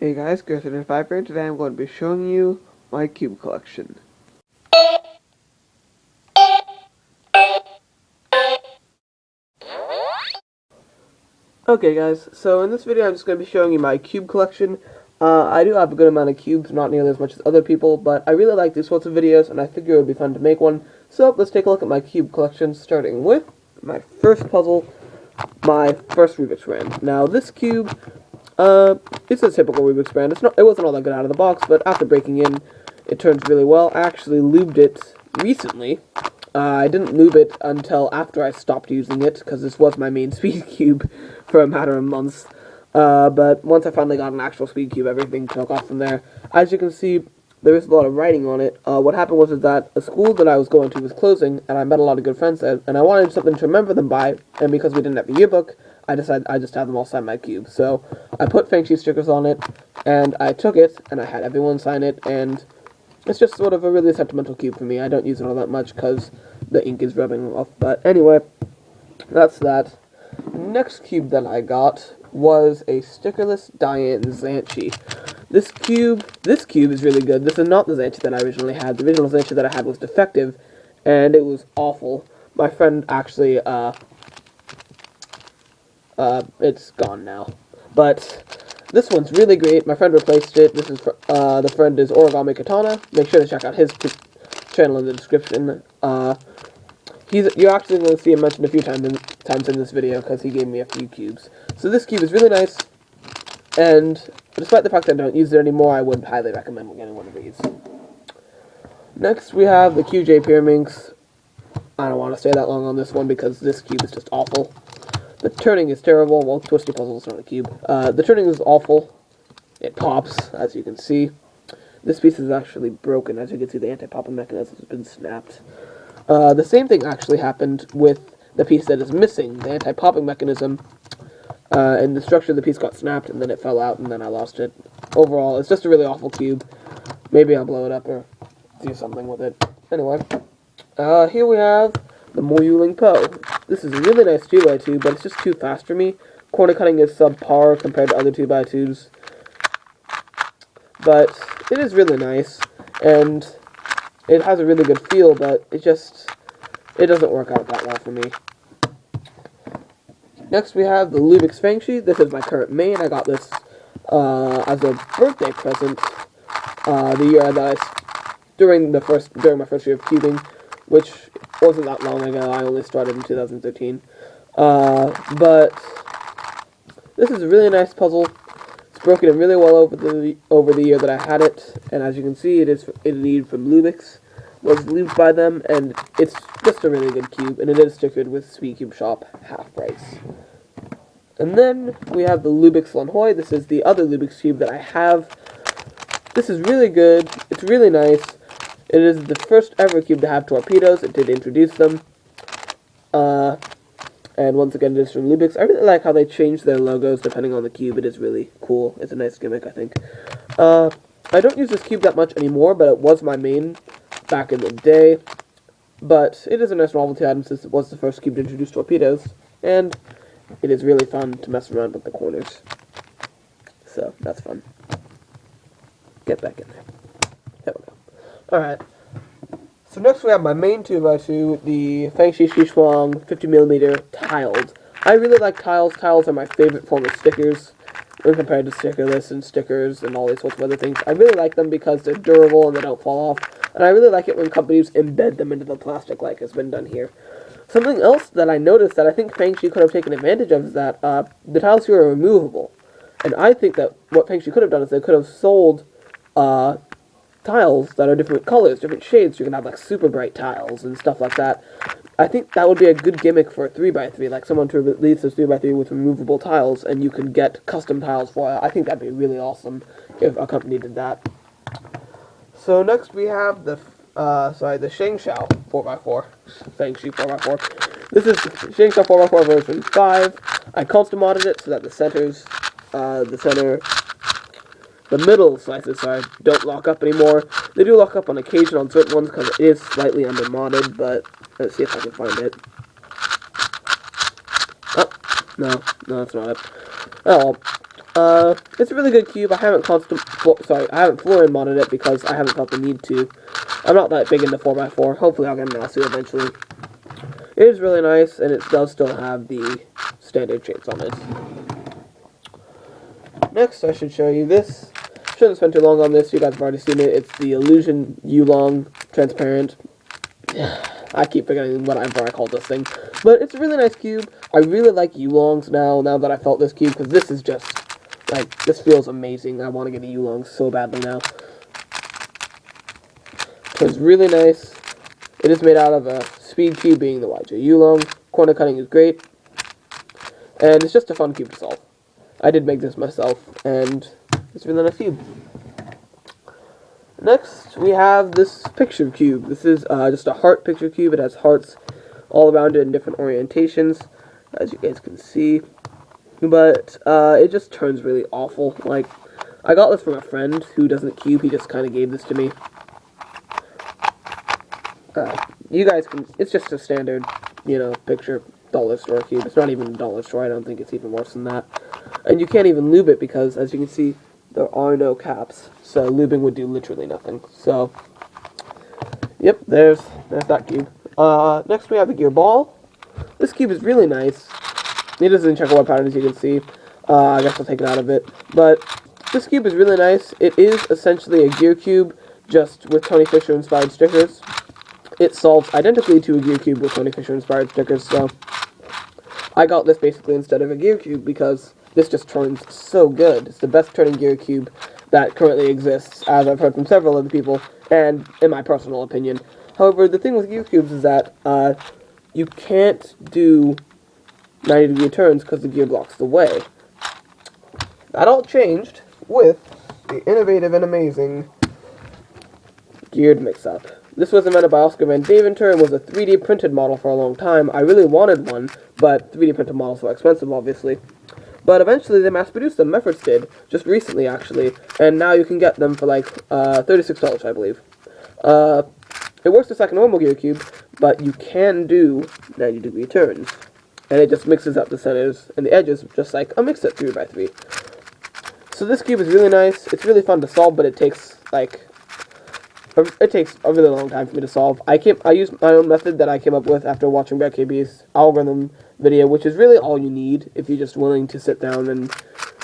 Hey guys, Chris5 here. Today I'm going to be showing you my cube collection. Okay guys, so in this video I'm just going to be showing you my cube collection. I do have a good amount of cubes, not nearly as much as other people, but I really like these sorts of videos and I figure it would be fun to make one. So let's take a look at my cube collection, starting with my first puzzle, my first Rubik's Brand. Now this cube, it's a typical Rubik's Brand. It wasn't all that good out of the box, but after breaking in, it turns really well. I actually lubed it recently. I didn't lube it until after I stopped using it, because this was my main speed cube for a matter of months. But once I finally got an actual speed cube, everything took off from there. As you can see, there is a lot of writing on it. What happened was that a school that I was going to was closing, and I met a lot of good friends there, and I wanted something to remember them by, and because we didn't have a yearbook, I decided I just had them all sign my cube. So I put Feng Shui stickers on it, and I took it, and I had everyone sign it, and it's just sort of a really sentimental cube for me. I don't use it all that much because the ink is rubbing off. But anyway, that's that. Next cube that I got was a stickerless Diane Zanchi. This cube is really good. This is not the Zanchi that I originally had. The original Zanchi that I had was defective, and it was awful. My friend actually, it's gone now. But this one's really great. My friend replaced it. This is the friend is Origami Katana. Make sure to check out his channel in the description. You're actually going to see him mentioned a few times in this video because he gave me a few cubes. So this cube is really nice, and despite the fact that I don't use it anymore, I would highly recommend getting one of these. Next, we have the QJ Pyraminx. I don't want to stay that long on this one because this cube is just awful. The turning is terrible. Well, Twisty Puzzle is not a cube. The turning is awful. It pops, as you can see. This piece is actually broken. As you can see, the anti-popping mechanism has been snapped. The same thing actually happened with the piece that is missing, the anti-popping mechanism. And the structure of the piece got snapped, and then it fell out, and then I lost it. Overall, it's just a really awful cube. Maybe I'll blow it up or do something with it. Anyway, here we have the Moyuling Po. This is a really nice 2x2, but it's just too fast for me. Corner cutting is subpar compared to other 2x2s. But it is really nice, and it has a really good feel, but it doesn't work out that well for me. Next we have the Lubix Feng Shui. This is my current main. I got this as a birthday present the year that during my first year of cubing, which wasn't that long ago. I only started in 2013. But this is a really nice puzzle. It's broken in really well over the year that I had it, and as you can see, it is indeed from Lubix. Was lubed by them, and it's just a really good cube, and it is stickered with Speed Cube Shop half price. And then we have the Lubix Lanhoi. This is the other Lubix cube that I have. This is really good. It's really nice. It is the first ever cube to have torpedoes. It did introduce them. And once again, it is from Lubix. I really like how they change their logos depending on the cube. It is really cool. It's a nice gimmick, I think. I don't use this cube that much anymore, but it was my main back in the day. But it is a nice novelty item since it was the first cube to introduce torpedoes. And it is really fun to mess around with the corners. So, that's fun. Get back in there. There we go. Alright. So next we have my main 2x2, the Feng Shui Shuang 50mm tiled. I really like tiles. Tiles are my favorite form of stickers when compared to stickerless and stickers and all these sorts of other things. I really like them because they're durable and they don't fall off. And I really like it when companies embed them into the plastic like has been done here. Something else that I noticed that I think Feng Shui could have taken advantage of is that the tiles here are removable. And I think that what Feng Shui could have done is they could have sold tiles that are different colors, different shades. You can have like super bright tiles and stuff like that. I think that would be a good gimmick for a 3x3, like someone to release a 3x3 with removable tiles, and you can get custom tiles for it. I think that'd be really awesome if a company did that. So next we have the Shengshao 4x4, Feng Shui 4x4. This is Shengshao 4x4 version 5. I custom modded it so that the middle slices, don't lock up anymore. They do lock up on occasion on certain ones because it is slightly under modded, but let's see if I can find it. Oh, no, that's not it. Oh, It's a really good cube. I haven't floor and modded it because I haven't felt the need to. I'm not that big into 4x4. Hopefully I'll get an Nasu eventually. It is really nice, and it does still have the standard shapes on it. Next, I should show you this. Shouldn't spend too long on this. You guys have already seen it. It's the Illusion Yulong Transparent. I keep forgetting whatever I call this thing. But it's a really nice cube. I really like Yulongs now that I felt this cube, because this is just, like, this feels amazing. I want to get a Yulong so badly now. So it's really nice. It is made out of a speed cube, being the YAAAY Yulong. Corner cutting is great. And it's just a fun cube to solve. I did make this myself, and it's a really nice cube. Next, we have this picture cube. This is just a heart picture cube. It has hearts all around it in different orientations, as you guys can see. But it just turns really awful. Like, I got this from a friend who doesn't cube. He just kind of gave this to me. You guys can, it's just a standard, you know, picture dollar store cube. It's not even a dollar store. I don't think it's even worse than that. And you can't even lube it because, as you can see, there are no caps. So lubing would do literally nothing. So, yep, there's that cube. Next we have the gear ball. This cube is really nice. It is in checkerboard pattern, as you can see. I guess I'll take it out of it. But this cube is really nice. It is essentially a gear cube, just with Tony Fisher inspired stickers. It solves identically to a gear cube with Tony Fisher inspired stickers, so I got this basically instead of a gear cube because this just turns so good. It's the best turning gear cube that currently exists, as I've heard from several other people, and in my personal opinion. However, the thing with gear cubes is that you can't do 90-degree turns because the gear blocks the way. That all changed with the innovative and amazing geared mix-up. This was invented by Oscar Van Deventer and was a 3D printed model for a long time. I really wanted one, but 3D printed models were expensive, obviously. But eventually they mass-produced them. Mefferts did, just recently, actually, and now you can get them for like $36, I believe. It works just like a normal gear cube, but you can do 90-degree turns. And it just mixes up the centers and the edges, just like a mix-up 3x3. So this cube is really nice. It's really fun to solve, but it takes a really long time for me to solve. I used my own method that I came up with after watching BKB's algorithm video, which is really all you need if you're just willing to sit down and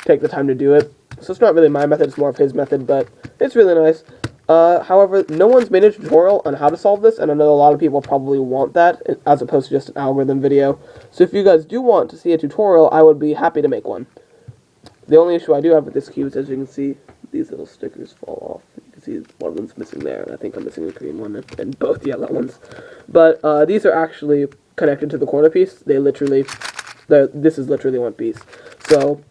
take the time to do it. So it's not really my method, it's more of his method, but it's really nice. However, no one's made a tutorial on how to solve this, and I know a lot of people probably want that, as opposed to just an algorithm video. So if you guys do want to see a tutorial, I would be happy to make one. The only issue I do have with this cube is, as you can see, these little stickers fall off. You can see one of them's missing there, and I think I'm missing a green one and both yellow ones. But these are actually connected to the corner piece. This is literally one piece. So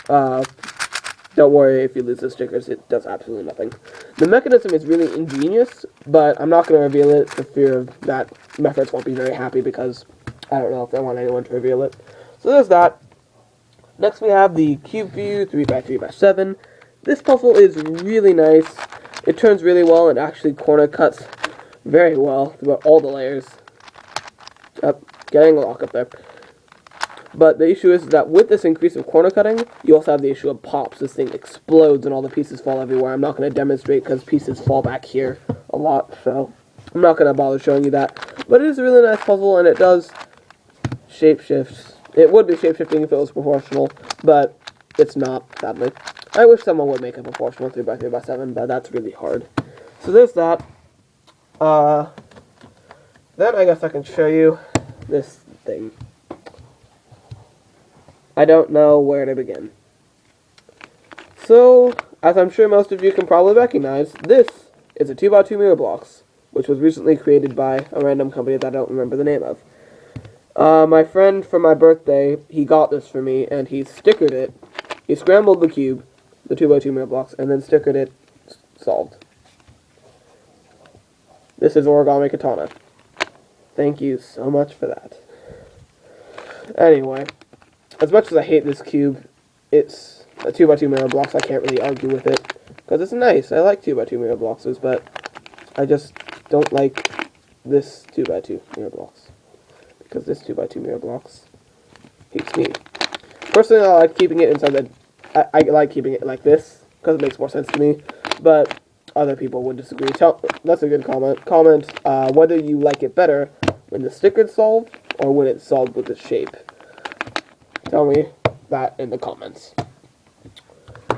don't worry if you lose the stickers, it does absolutely nothing. The mechanism is really ingenious, but I'm not going to reveal it for fear of that Mefferts won't be very happy because I don't know if I want anyone to reveal it. So there's that. Next we have the Cube View 3x3x7. This puzzle is really nice. It turns really well and actually corner cuts very well throughout all the layers. Getting a lock up there. But the issue is that with this increase of corner cutting, you also have the issue of pops. This thing explodes and all the pieces fall everywhere. I'm not going to demonstrate because pieces fall back here a lot, so I'm not going to bother showing you that. But it is a really nice puzzle, and it does shapeshift. It would be shapeshifting if it was proportional, but it's not, sadly. I wish someone would make a proportional 3x3x7, but that's really hard. So there's that. Then I guess I can show you this thing. I don't know where to begin. So, as I'm sure most of you can probably recognize, this is a 2x2 mirror blocks, which was recently created by a random company that I don't remember the name of. My friend, for my birthday, he got this for me, and he stickered it. He scrambled the cube, the 2x2 mirror blocks, and then stickered it, solved. This is Origami Katana. Thank you so much for that. Anyway, as much as I hate this cube, it's a 2x2 mirror blocks. I can't really argue with it, because it's nice. I like 2x2 mirror blocks, but I just don't like this 2x2 mirror blocks, because this 2x2 mirror blocks hates me. Personally, I like keeping it inside the I like keeping it like this, because it makes more sense to me, but other people would disagree. That's a good comment. Comment whether you like it better when the sticker's solved, or when it's solved with the shape. Tell me that in the comments.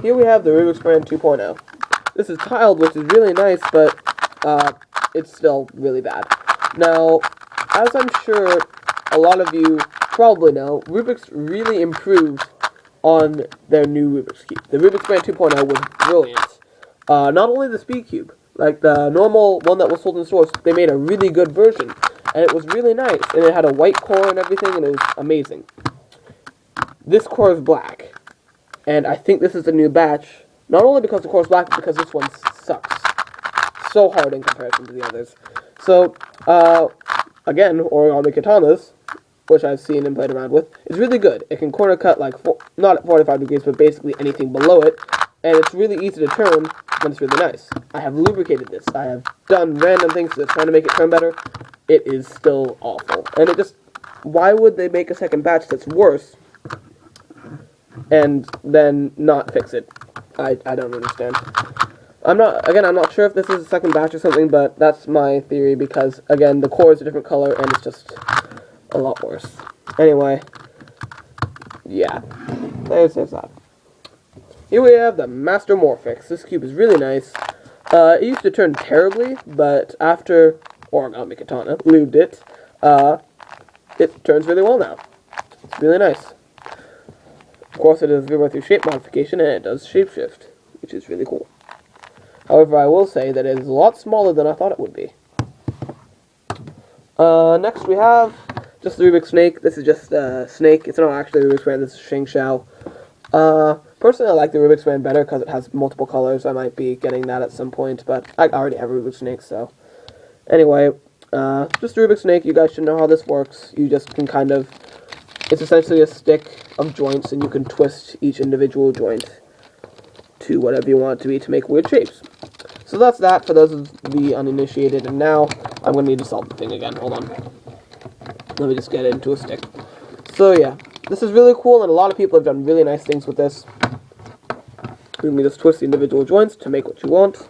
Here we have the Rubik's Brand 2.0. This is tiled, which is really nice, but it's still really bad. Now, as I'm sure a lot of you probably know, Rubik's really improved on their new Rubik's Cube. The Rubik's Brand 2.0 was brilliant. Not only the Speed Cube, like the normal one that was sold in stores, they made a really good version, and it was really nice, and it had a white core and everything, and it was amazing. This core is black, and I think this is the new batch, not only because the core is black, but because this one sucks so hard in comparison to the others. So, again, origami katanas, which I've seen and played around with, is really good. It can corner cut like, not at 45 degrees, but basically anything below it, and it's really easy to turn, and it's really nice. I have lubricated this. I have done random things to trying to make it turn better. It is still awful. And it just, why would they make a second batch that's worse and then not fix it? I don't understand. I'm not sure if this is a second batch or something, but that's my theory because, again, the core is a different color and it's just a lot worse. Anyway, yeah, there's that. Here we have the Master Morphix. This cube is really nice. It used to turn terribly, but after Origami Katana lubed it, it turns really well now. It's really nice. Of course, it is 0x3 shape modification, and it does shapeshift, which is really cool. However, I will say that it is a lot smaller than I thought it would be. Next we have just the Rubik's Snake. This is just a snake. It's not actually a Rubik's Brand. This is Sheng Shao. Personally, I like the Rubik's Brand better because it has multiple colors. I might be getting that at some point, but I already have a Rubik's Snake, so. Anyway, just a Rubik's Snake. You guys should know how this works. You just can kind of, it's essentially a stick of joints, and you can twist each individual joint to whatever you want it to be to make weird shapes. So that's that for those of the uninitiated, and now I'm going to need to solve the thing again. Hold on. Let me just get it into a stick. So yeah, this is really cool, and a lot of people have done really nice things with this. You can just twist the individual joints to make what you want,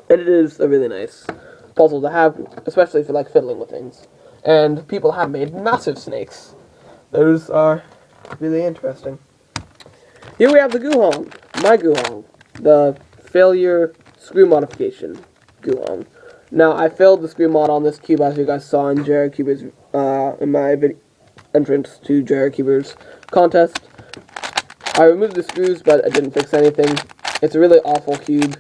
and it is a really nice puzzle to have, especially if you like fiddling with things. And people have made massive snakes. Those are really interesting. Here we have the Guhong, my Guhong, the failure screw modification Guhong. Now, I failed the screw mod on this cube, as you guys saw in JRCuber's, in my entrance to JRCuber's contest. I removed the screws, but I didn't fix anything. It's a really awful cube,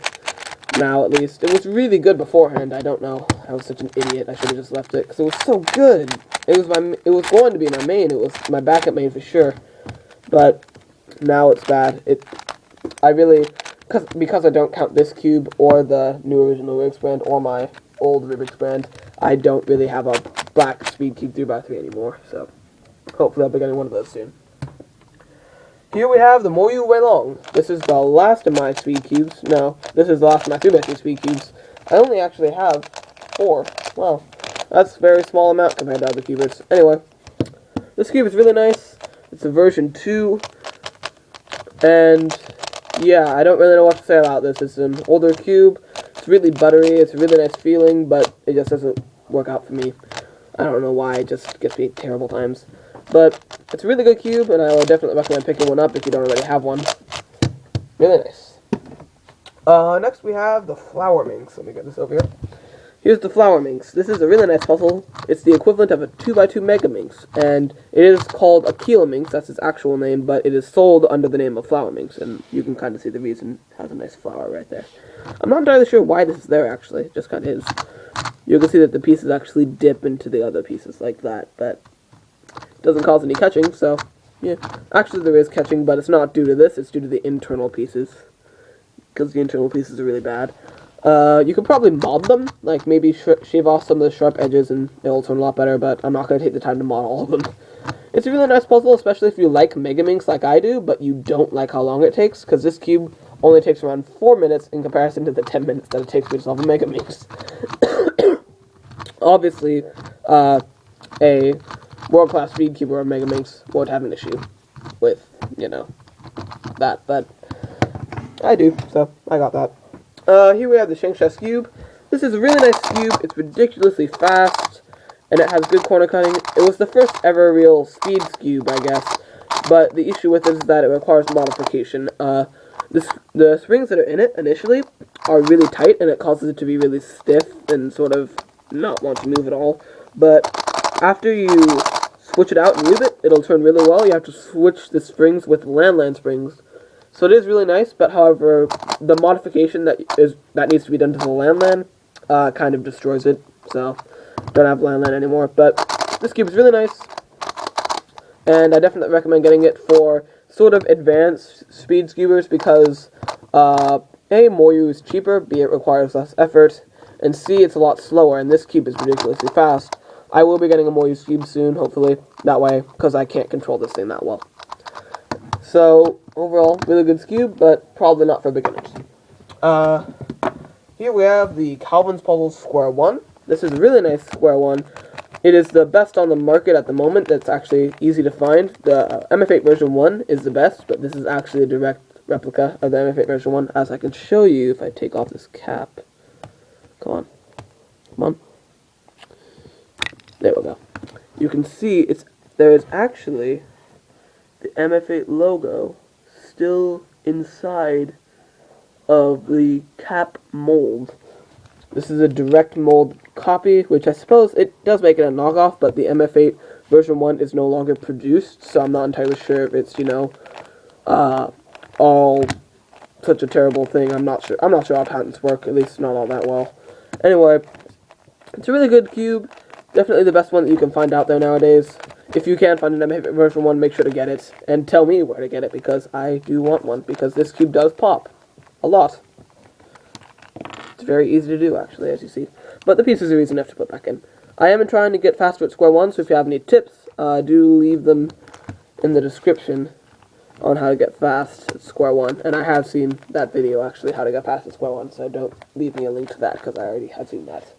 now at least. It was really good beforehand, I don't know. I was such an idiot, I should have just left it, because it was so good. It was going to be my main, it was my backup main for sure. But now it's bad. Because I don't count this cube or the new original Rubik's Brand or my old Rubik's Brand, I don't really have a black Speed Cube 3x3 anymore, so hopefully I'll be getting one of those soon. Here we have the YAAAY Long. This is the last of my Speed Cubes. No, this is the last of my 3x3 Speed Cubes. I only actually have 4. Wow, that's a very small amount compared to other cubers. Anyway, this cube is really nice. It's a version 2, and yeah, I don't really know what to say about this. It's an older cube. It's really buttery. It's a really nice feeling, but it just doesn't work out for me. I don't know why. It just gets me terrible times. But it's a really good cube, and I would definitely recommend picking one up if you don't already have one. Really nice. Next we have the Flower Minx. Let me get this over here. Here's the Flower Minx. This is a really nice puzzle. It's the equivalent of a 2x2 Mega Minx, and it is called a Kilo Minx. That's its actual name, but it is sold under the name of Flower Minx, and you can kind of see the reason. It has a nice flower right there. I'm not entirely sure why this is there, actually. It just kind of is. You can see that the pieces actually dip into the other pieces like that, but it doesn't cause any catching, so yeah. Actually, there is catching, but it's not due to this. It's due to the internal pieces, because the internal pieces are really bad. You could probably mod them, like maybe shave off some of the sharp edges and it'll turn a lot better, but I'm not going to take the time to mod all of them. It's a really nice puzzle, especially if you like Mega Minx like I do, but you don't like how long it takes, because this cube only takes around 4 minutes in comparison to the 10 minutes that it takes me to solve a Mega Minx. Obviously, a world-class Speed Cube or a Mega Minx won't have an issue with, you know, that, but I do, so I got that. Here we have the Shengshas cube. This is a really nice cube. It's ridiculously fast, and it has good corner cutting. It was the first ever real speeds cube, I guess, but the issue with it is that it requires modification. The springs that are in it initially are really tight, and it causes it to be really stiff and sort of not want to move at all. But after you switch it out and use it, it'll turn really well. You have to switch the springs with landline springs. So it is really nice, but however, the modification that needs to be done to the landline kind of destroys it. So don't have landline anymore. But this cube is really nice, and I definitely recommend getting it for sort of advanced speed skewers because A, more use cheaper, B, it requires less effort, and C, it's a lot slower, and this cube is ridiculously fast. I will be getting a more used cube soon, hopefully, that way, because I can't control this thing that well. So, overall, really good cube, but probably not for beginners. Here we have the Calvin's Puzzle Square 1. This is a really nice Square 1. It is the best on the market at the moment. That's actually easy to find. The MF8 version 1 is the best, but this is actually a direct replica of the MF8 version 1, as I can show you if I take off this cap. Come on. Come on. There we go. You can see there is actually the MF8 logo still inside of the cap mold. This is a direct mold copy, which I suppose it does make it a knockoff, but the MF8 version 1 is no longer produced, so I'm not entirely sure if it's, all such a terrible thing. I'm not sure how patents work, at least not all that well. Anyway, it's a really good cube. Definitely the best one that you can find out there nowadays. If you can find an MF8 version 1, make sure to get it, and tell me where to get it, because I do want one, because this cube does pop. A lot. It's very easy to do, actually, as you see. But the pieces are easy enough to put back in. I am trying to get faster at Square 1, so if you have any tips, do leave them in the description on how to get fast at Square 1. And I have seen that video, actually, how to get fast at Square 1, so don't leave me a link to that, because I already have seen that.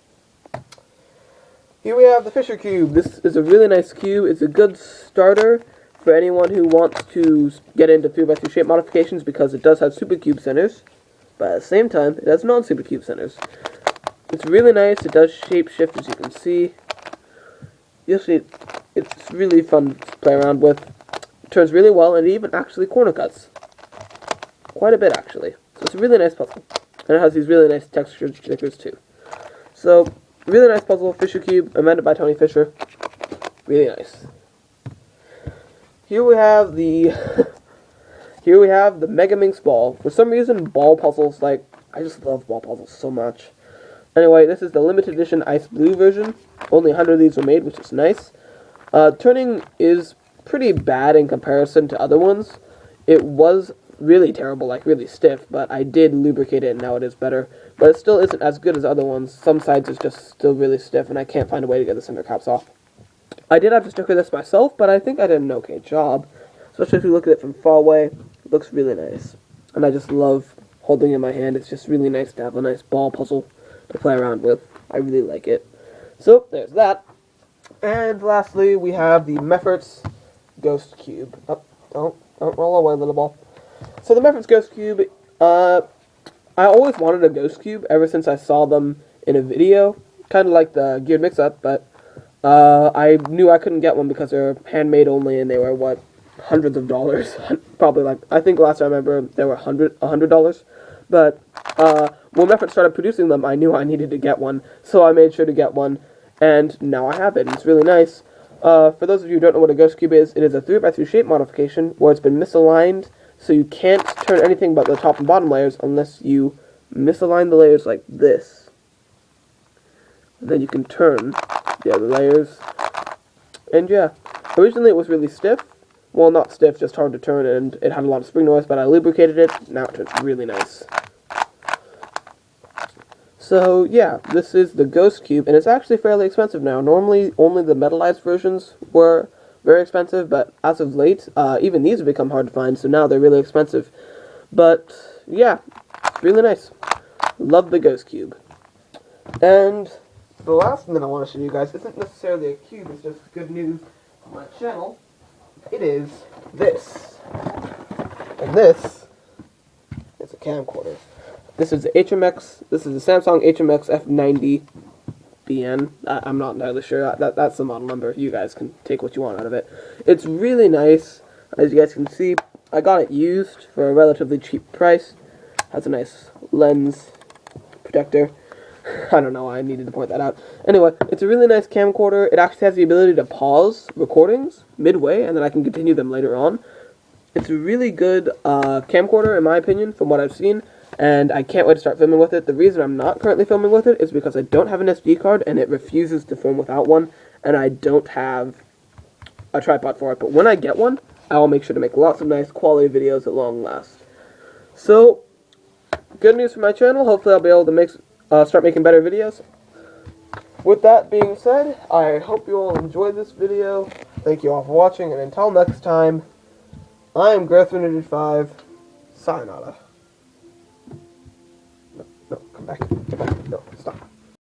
Here we have the Fisher Cube. This is a really nice cube. It's a good starter for anyone who wants to get into 3x3 shape modifications, because it does have supercube centers, but at the same time, it has non-supercube centers. It's really nice. It does shape shift, as you can see. You'll see it's really fun to play around with. It turns really well, and it even actually corner cuts. Quite a bit, actually. So it's a really nice puzzle. And it has these really nice textured stickers, too. So, really nice puzzle, Fisher Cube, invented by Tony Fisher. Really nice. Here we have the Mega Minx ball. For some reason, ball puzzles, I just love ball puzzles so much. Anyway, this is the limited edition Ice Blue version. Only 100 of these were made, which is nice. Turning is pretty bad in comparison to other ones. It was really terrible, really stiff, but I did lubricate it and now it is better. But it still isn't as good as other ones. Some sides is just still really stiff and I can't find a way to get the center caps off. I did have to sticker this myself, but I think I did an okay job. Especially if you look at it from far away, it looks really nice. And I just love holding it in my hand. It's just really nice to have a nice ball puzzle to play around with. I really like it. So, there's that. And lastly, we have the Mefferts Ghost Cube. Oh, don't roll away, little ball. So the Mefferts Ghost Cube, I always wanted a Ghost Cube ever since I saw them in a video. Kind of like the Geared Mix-Up, but I knew I couldn't get one because they're handmade only and they were, hundreds of dollars. Probably I think last time I remember they were $100. But when Mefferts started producing them, I knew I needed to get one, so I made sure to get one, and now I have it. It's really nice. For those of you who don't know what a Ghost Cube is, it is a 3x3 shape modification where it's been misaligned, so you can't turn anything but the top and bottom layers unless you misalign the layers like this. And then you can turn the other layers. And yeah, originally it was really stiff. Well, not stiff, just hard to turn, and it had a lot of spring noise, but I lubricated it. Now it turns really nice. So, yeah, this is the Ghost Cube, and it's actually fairly expensive now. Normally, only the metallized versions were very expensive, but as of late, even these have become hard to find, so now they're really expensive. But, yeah, it's really nice. Love the Ghost Cube. And the last thing that I want to show you guys isn't necessarily a cube, it's just good news on my channel. It is this. And this is a camcorder. This is the HMX. This is the Samsung HMX F90 BN. I'm not entirely sure. That's the model number. You guys can take what you want out of it. It's really nice. As you guys can see, I got it used for a relatively cheap price. Has a nice lens protector. I don't know why I needed to point that out. Anyway, it's a really nice camcorder. It actually has the ability to pause recordings midway, and then I can continue them later on. It's a really good camcorder, in my opinion, from what I've seen, and I can't wait to start filming with it. The reason I'm not currently filming with it is because I don't have an SD card, and it refuses to film without one, and I don't have a tripod for it. But when I get one, I will make sure to make lots of nice quality videos at long last. So, good news for my channel. Hopefully I'll be able to start making better videos. With that being said, I hope you all enjoyed this video. Thank you all for watching, and until next time, I am Growth305. Sayonara. No, come back.